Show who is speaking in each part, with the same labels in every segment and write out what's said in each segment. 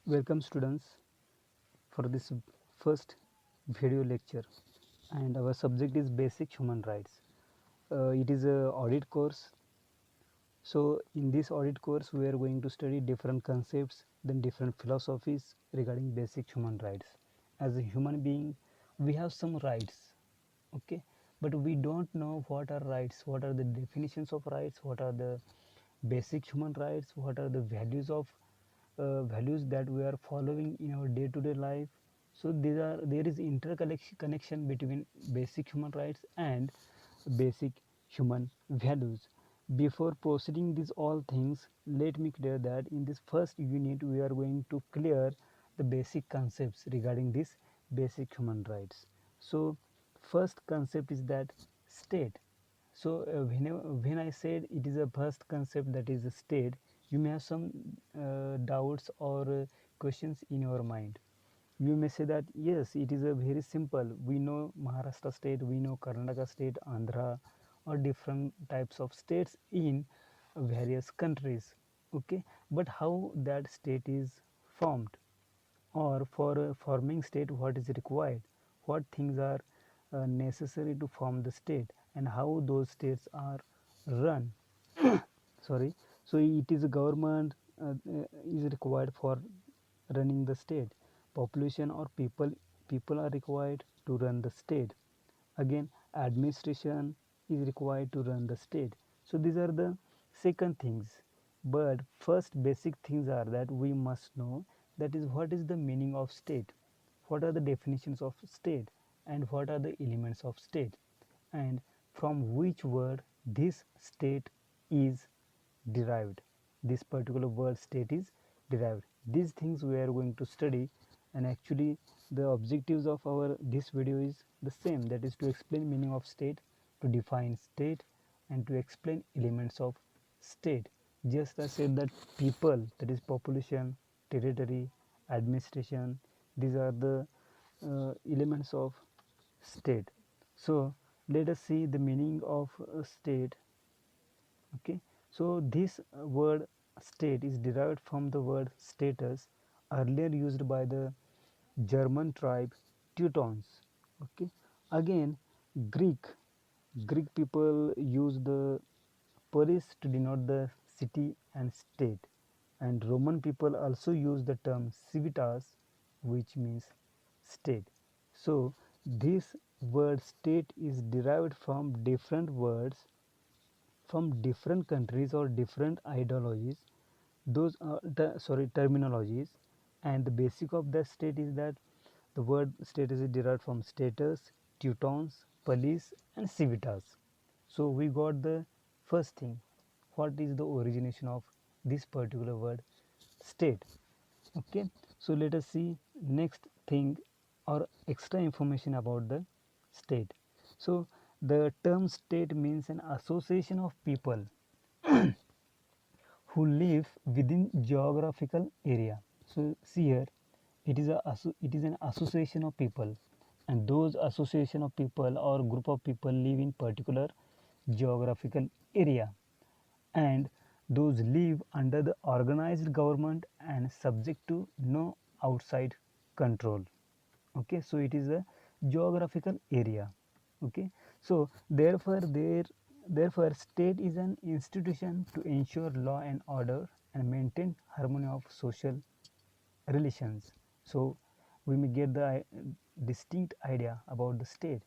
Speaker 1: Welcome students for this first video lecture, and our subject is basic human rights. It is a audit course. So in this audit course we are going to study different concepts, then different philosophies regarding basic human rights. As a human being we have some rights, okay, but we don't know what are rights, what are the definitions of rights, what are the basic human rights, what are the values that we are following in our day-to-day life. So there is interconnection between basic human rights and basic human values. Before proceeding these all things, let me clear that in this first unit we are going to clear the basic concepts regarding this basic human rights. So first concept is that state. So when I said it is a first concept, that is a state, you may have some doubts or questions in your mind. You may say that yes, it is a very simple. We know Maharashtra state, we know Karnataka state, Andhra, or different types of states in various countries. Okay, but how that state is formed, or for a forming state what is required, what things are necessary to form the state, and how those states are run. Sorry. So it is a government is required for running the state. Population or people are required to run the state. Again, administration is required to run the state. So these are the second things, but first basic things are that we must know, that is what is the meaning of state, what are the definitions of state, and what are the elements of state, and from which word this state is derived, this particular word state is derived. These things we are going to study, and actually the objectives of our this video is the same, that is to explain meaning of state, to define state, and to explain elements of state. Just as said that people, that is population, territory, administration, these are the elements of state. So let us see the meaning of state. Okay, so this word state is derived from the word status, earlier used by the German tribe Teutons. Okay, again Greek Greek people use the polis to denote the city and state, and Roman people also use the term civitas, which means state. So this word state is derived from different words from different countries or different ideologies. Those are terminologies, and the basic of the state is that the word state is derived from status, Teutons, police, and civitas. So we got the first thing, what is the origination of this particular word state. Okay, so let us see next thing or extra information about the state. So the term state means an association of people who live within geographical area. So see here, it is an association of people, and those association of people or group of people live in particular geographical area, and those live under the organized government and subject to no outside control. Okay, so it is a geographical area. Okay, so therefore state is an institution to ensure law and order and maintain harmony of social relations. So we may get the distinct idea about the state.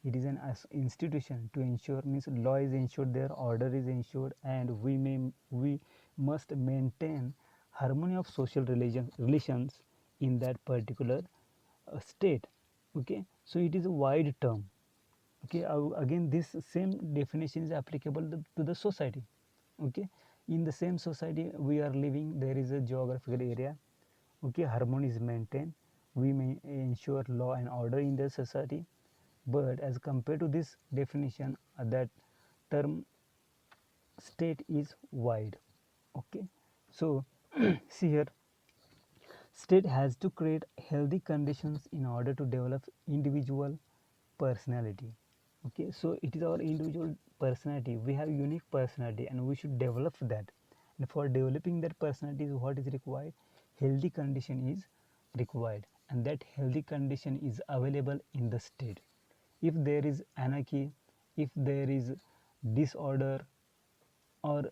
Speaker 1: It is an institution to ensure, means law is ensured there, order is ensured, and we must maintain harmony of social relations in that particular state. Okay, so it is a wide term. Okay, again this same definition is applicable to the society. Okay, in the same society we are living, there is a geographical area. Okay, harmony is maintained, we may ensure law and order in the society, but as compared to this definition, that term state is wide. Okay, so see here, state has to create healthy conditions in order to develop individual personality. Okay, so it is our individual personality, we have unique personality and we should develop that, and for developing that personality what is required? healthy condition is required, and that healthy condition is available in the state. If there is anarchy, if there is disorder, or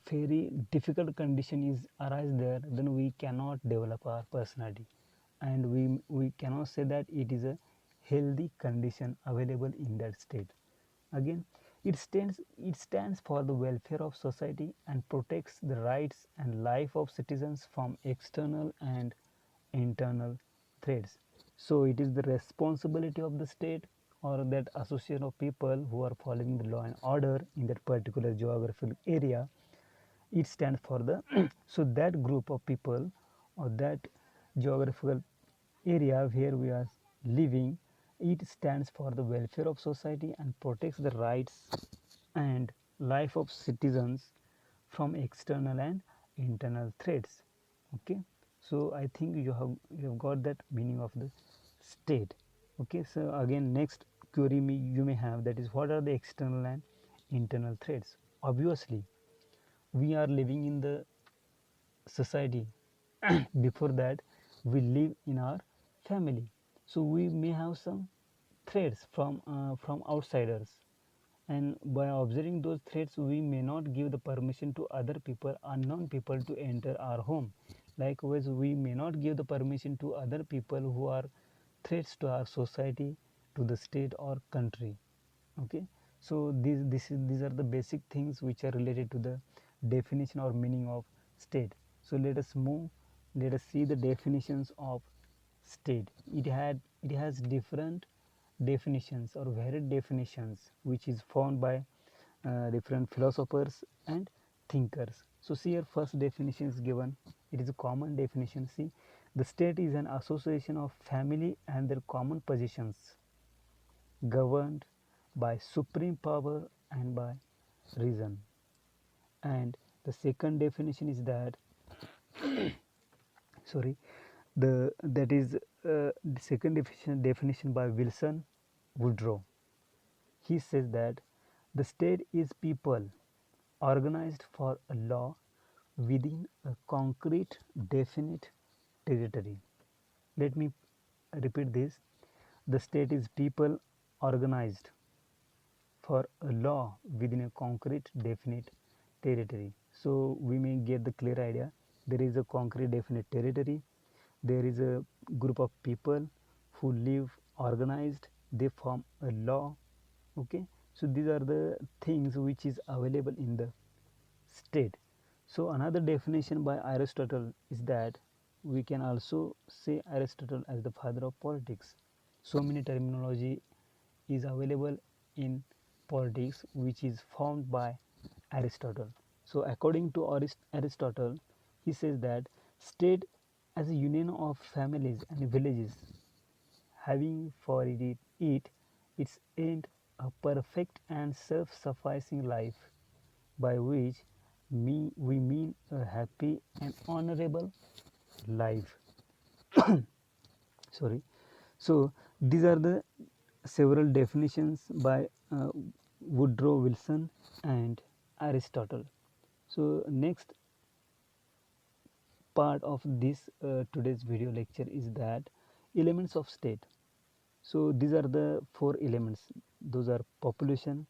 Speaker 1: very difficult condition is arise there, then we cannot develop our personality, and we cannot say that it is a healthy condition available in that state. Again, it stands for the welfare of society and protects the rights and life of citizens from external and internal threats. So it is the responsibility of the state or that association of people who are following the law and order in that particular geographical area. It stands for the so that group of people or that geographical area where we are living, it stands for the welfare of society and protects the rights and life of citizens from external and internal threats. Okay, so I think you have got that meaning of the state. Okay, so again, next query you may have, that is, what are the external and internal threats? Obviously, we are living in the society. Before that, we live in our family, so we may have some threats from outsiders, and by observing those threats, we may not give the permission to other people, unknown people, to enter our home. Likewise, we may not give the permission to other people who are threats to our society, to the state or country. Okay, so these are the basic things which are related to the definition or meaning of state. So let us see the definitions of state. It has different definitions or varied definitions which is found by different philosophers and thinkers. So see, here first definition is given. It is a common definition. See, the state is an association of family and their common positions, governed by supreme power and by reason. And the second definition is that sorry the that is the second definition by Wilson Woodrow. He says that the state is people organized for a law within a concrete definite territory. Let me repeat this. The state is people organized for a law within a concrete definite territory. So we may get the clear idea. There is a concrete definite territory. There is a group of people who live organized. They form a law. Okay. So these are the things which is available in the state. So another definition by Aristotle is that we can also say Aristotle as the father of politics. So many terminology is available in politics which is formed by Aristotle. So according to Aristotle, he says that state as a union of families and villages having for its end a perfect and self-sufficing life, by which we mean a happy and honorable life. Sorry. So these are the several definitions by Woodrow Wilson and Aristotle. So next part of this today's video lecture is that elements of state. So these are the four elements. Those are population,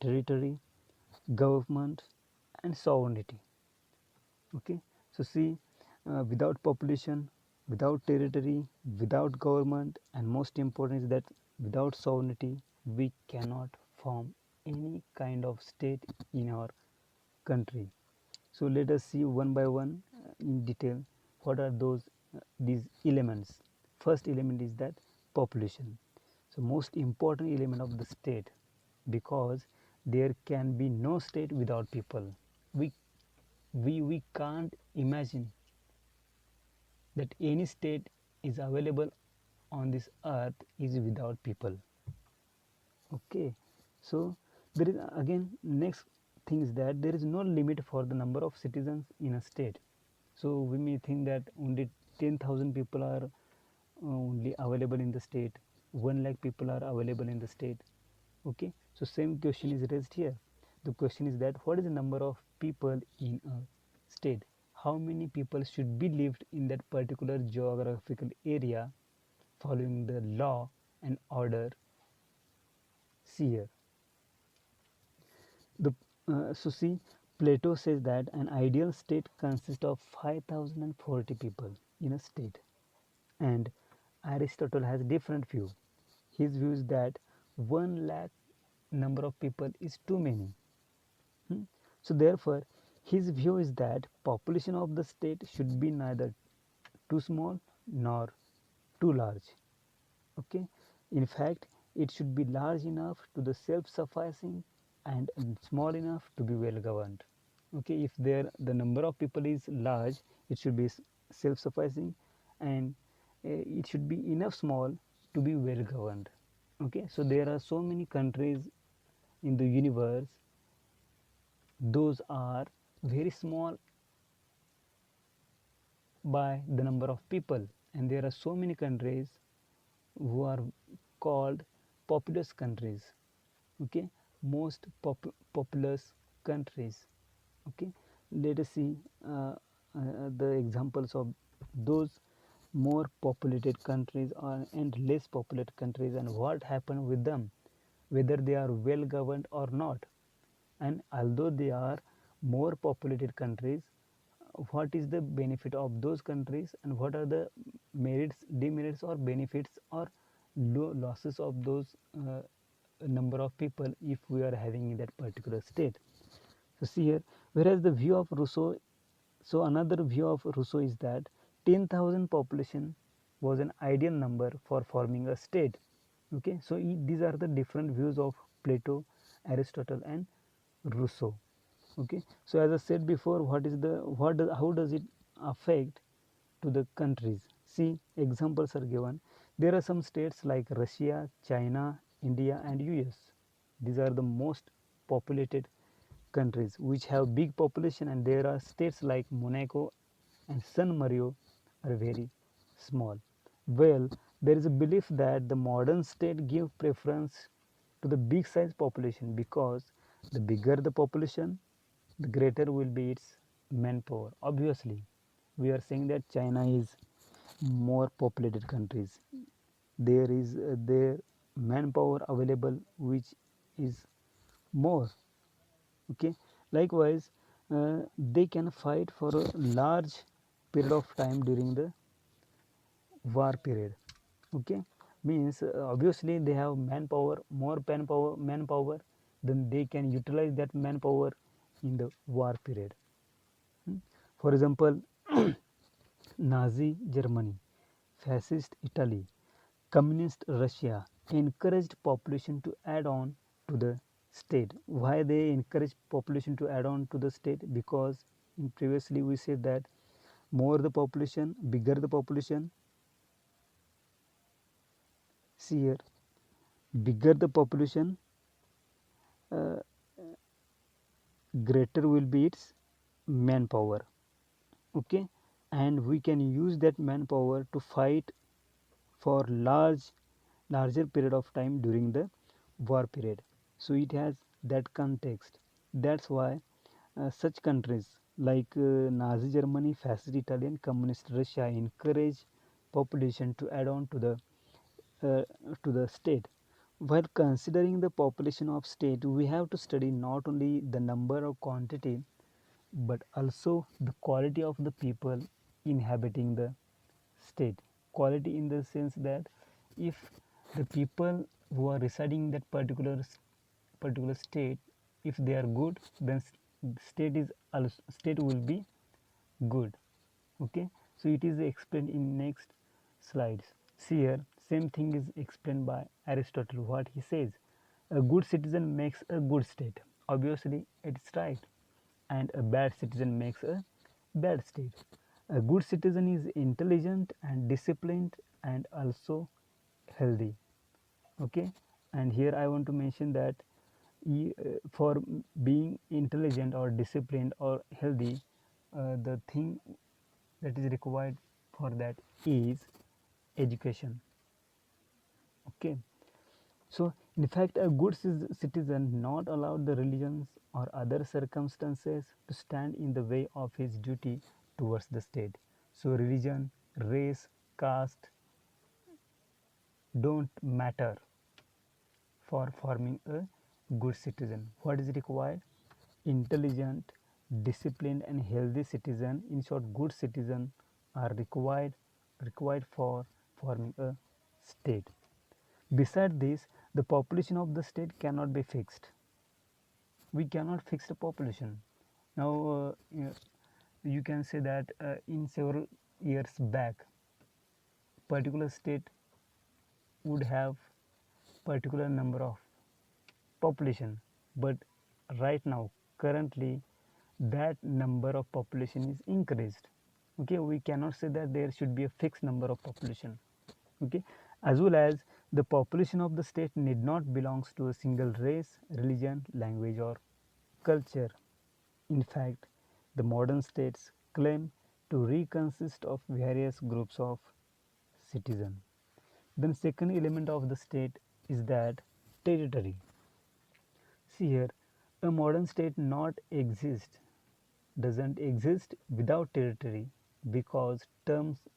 Speaker 1: territory, government, and sovereignty. Okay, so see, without population, without territory, without government, and most important is that without sovereignty, we cannot form any kind of state in our country. So let us see one by one in detail what are these elements. First element is that population. So most important element of the state, because there can be no state without people. We can't imagine that any state is available on this earth is without people. Okay, so there is again next thing is that there is no limit for the number of citizens in a state. So we may think that only 10,000 people are only available in the state, 1 lakh people are available in the state. Okay, so same question is raised here. The question is that what is the number of people in a state? how many people should be lived in that particular geographical area following the law and order. See here. So see, Plato says that an ideal state consists of 5040 people in a state, and Aristotle has different view. His view is that 1 lakh number of people is too many. Hmm? So therefore, his view is that population of the state should be neither too small nor too large. Okay, in fact, it should be large enough to the self-sufficing and small enough to be well governed. Okay, if there the number of people is large, it should be self-sufficing, and it should be enough small to be well governed. Okay, so there are so many countries in the universe, those are very small by the number of people, and there are so many countries who are called populous countries. Okay, most populous countries. Okay, let us see the examples of those more populated countries and less populated countries, and what happened with them, whether they are well governed or not. And although they are more populated countries, what is the benefit of those countries, and what are the merits, demerits, or benefits, or losses of those number of people if we are having in that particular state. So see here, whereas the view of Rousseau, so another view of Rousseau is that 10,000 population was an ideal number for forming a state. Okay, so these are the different views of Plato, Aristotle, and Rousseau. Okay, so as I said before, how does it affect to the countries? See, examples are given. There are some states like Russia, China, India, and US. These are the most populated countries which have big population, and there are states like Monaco and San Marino are very small. Well, there is a belief that the modern state give preference to the big size population, because the bigger the population, the greater will be its manpower. Obviously, we are saying that China is more populated countries. There is their manpower available which is more. Okay, likewise, they can fight for a large period of time during the war period. Okay, means obviously they have manpower, more manpower, then they can utilize that manpower in the war period. For example, Nazi Germany, fascist Italy, communist Russia encouraged population to add on to the state. Why they encourage population to add on to the state? Because in previously we said that more the population, bigger the population. See here, bigger the population, uh, greater will be its manpower. Okay, and we can use that manpower to fight for larger period of time during the war period. So it has that context. That's why such countries like Nazi Germany, fascist Italy, and communist Russia encourage population to add on uh, to the state. While considering the population of state, we have to study not only the number or quantity, but also the quality of the people inhabiting the state. Quality in the sense that if the people who are residing in that particular state, if they are good, then state will be good. Okay, so it is explained in next slides. See here, same thing is explained by Aristotle. What he says, a good citizen makes a good state. Obviously it's right, and a bad citizen makes a bad state. A good citizen is intelligent and disciplined and also healthy. Okay, and here I want to mention that for being intelligent or disciplined or healthy, the thing that is required for that is education. Okay, so in fact a good citizen not allowed the religions or other circumstances to stand in the way of his duty towards the state. So religion, race, caste don't matter for forming a good citizen. What is required? Intelligent, disciplined and healthy citizen, in short good citizen, are required for forming a state. Beside this, the population of the state cannot be fixed. We cannot fix the population. Now you can say that in several years back, particular state would have particular number of population, but right now currently that number of population is increased. Okay, we cannot say that there should be a fixed number of population. Okay, as well as the population of the state need not belongs to a single race, religion, language or culture. In fact, the modern states claim to reconsist of various groups of citizens. Then second element of the state is that territory. See here, a modern state not exist doesn't exist without territory, because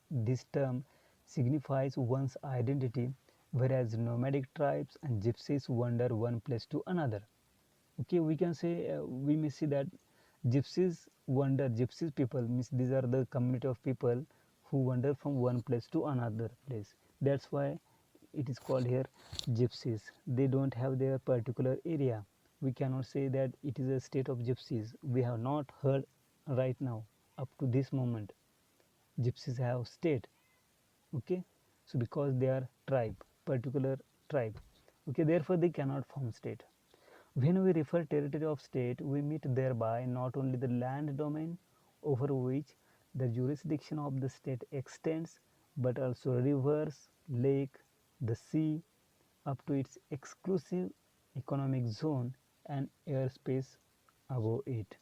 Speaker 1: this term signifies one's identity, whereas nomadic tribes and gypsies wander one place to another. Okay, we can say we may see that gypsies people means these are the community of people who wander from one place to another place. That's why it is called here gypsies. They don't have their particular area. We cannot say that it is a state of gypsies. We have not heard right now up to this moment gypsies have state. Okay, so because they are particular tribe. Okay, therefore they cannot form state. When we refer territory of state, we mean thereby not only the land domain over which the jurisdiction of the state extends, but also rivers, lake, the sea, up to its exclusive economic zone and airspace above it.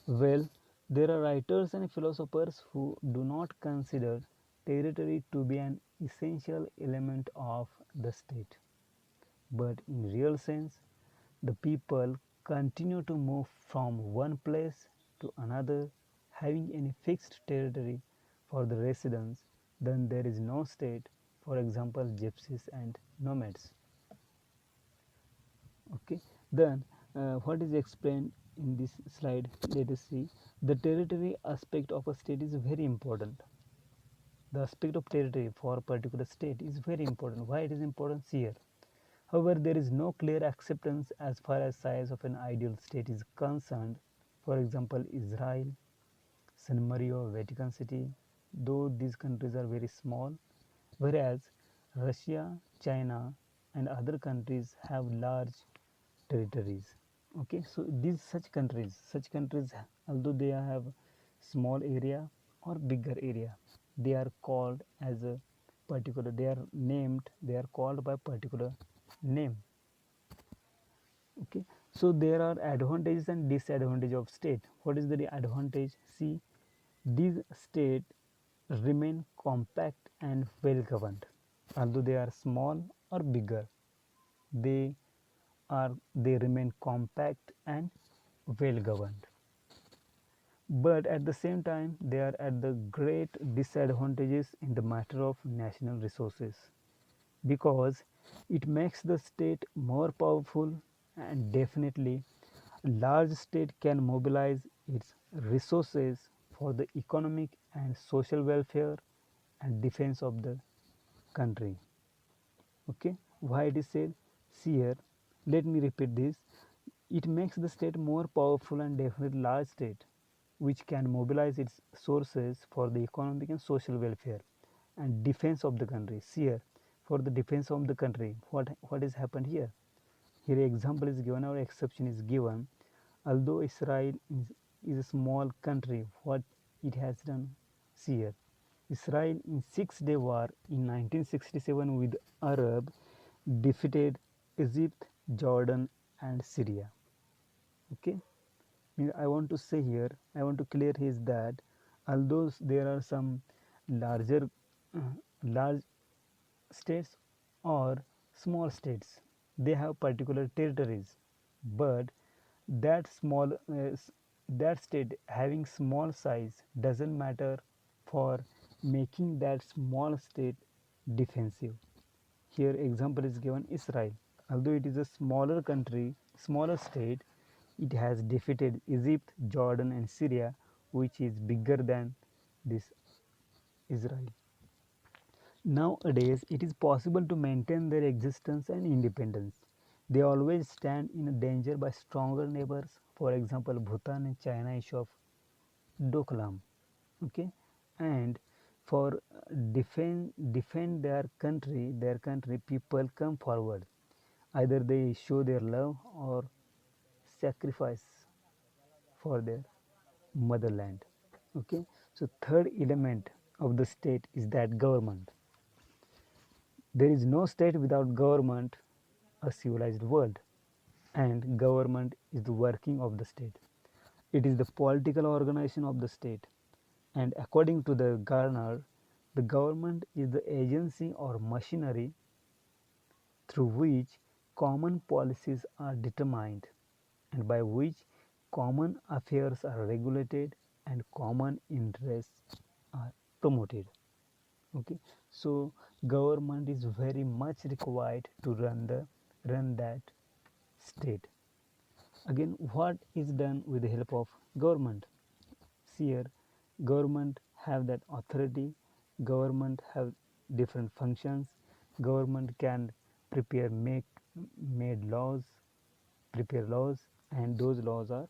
Speaker 1: Well, there are writers and philosophers who do not consider territory to be an essential element of the state, but in real sense, the people continue to move from one place to another, having any fixed territory for the residents. Then there is no state, for example gypsies and nomads. Okay, then what is explained in this slide, let us see. The territory aspect of a state is very important. The aspect of territory for a particular state is very important. Why it is important? See here. However, there is no clear acceptance as far as size of an ideal state is concerned. For example, Israel, San Marino, Vatican City, though these countries are very small, whereas Russia, China and other countries have large territories. Okay, so these such countries, although they have small area or bigger area, they are called as a particular, they are called by particular name. Okay, so there are advantages and disadvantages of state. What is the advantage? See, these state remain compact and well governed, although they are small or bigger, they they remain compact and well governed. But at the same time, they are at the great disadvantages in the matter of national resources, because it makes the state more powerful, and definitely large state can mobilize its resources for the economic and social welfare and defense of the country. Okay, why it is said? See here, let me repeat this. It makes the state more powerful, and definitely large state which can mobilize its sources for the economic and social welfare and defense of the country. See here, for the defense of the country, what has happened here? Here example is given or exception is given. Although Israel is a small country, what it has done? See here, Israel in 6-day war in 1967 with Arab defeated Egypt, Jordan and Syria. Okay, I want to say here, I want to clear is that although there are some larger large states or small states, they have particular territories, but that small that state having small size doesn't matter for making that small state defensive. Here example is given Israel. Although it is a smaller country, smaller state, it has defeated Egypt, Jordan and Syria, which is bigger than this Israel. Nowadays, it is possible to maintain their existence and independence. They always stand in a danger by stronger neighbors, for example, Bhutan and China issue of Doklam. Okay, and for defend their country, people come forward. Either they show their love or sacrifice for their motherland. Okay, so third element of the state is that government. There is no state without government, a civilized world, and government is the working of the state. It is the political organization of the state, and according to the Garner, the government is the agency or machinery through which common policies are determined and by which common affairs are regulated and common interests are promoted. Okay, so government is very much required to run that state. Again, what is done with the help of government? See here, government have that authority, government have different functions, government can prepare make made laws, prepare laws, and those laws are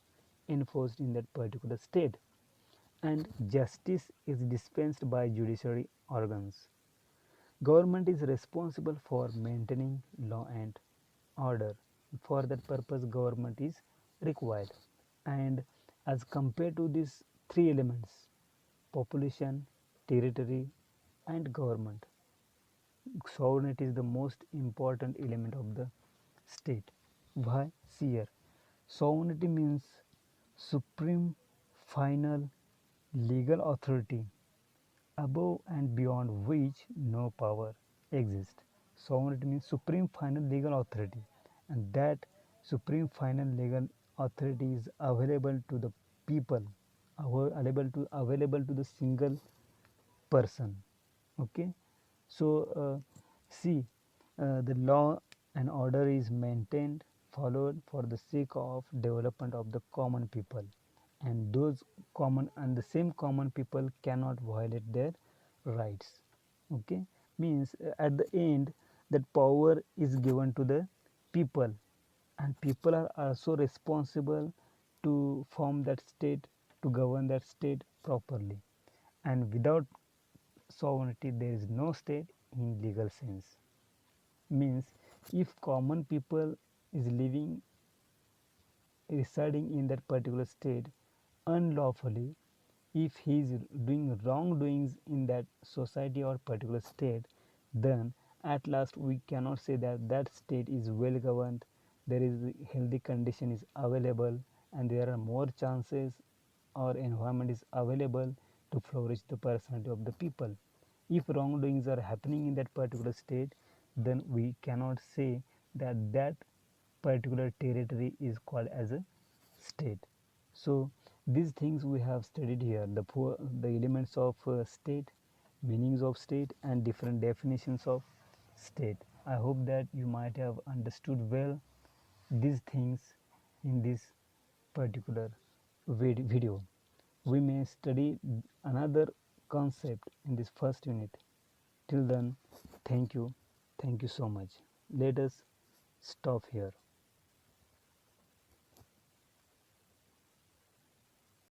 Speaker 1: enforced in that particular state, and justice is dispensed by judiciary organs. Government is responsible for maintaining law and order. For that purpose, government is required. And as compared to these three elements, population, territory, and government, sovereignty is the most important element of the state. Why? See here. Sovereignty means supreme, final, legal authority above and beyond which no power exists. Sovereignty means supreme final legal authority, and that supreme final legal authority is available to the people, available to the single person. Okay, so see, the law and order is maintained, followed for the sake of development of the common people, and those common and the same common people cannot violate their rights. Okay, means at the end that power is given to the people, and people are also responsible to form that state, to govern that state properly, and without sovereignty there is no state in legal sense. Means if common people is living, residing in that particular state unlawfully, if he is doing wrongdoings in that society or particular state, then at last we cannot say that that state is well governed, there is healthy condition is available, and there are more chances or environment is available to flourish the personality of the people. If wrongdoings are happening in that particular state, then we cannot say that that particular territory is called as a state. So these things we have studied here, the elements of state, meanings of state, and different definitions of state. I hope that you might have understood well these things in this particular video. We may study another concept in this first unit. Till then, thank you so much. Let us stop here.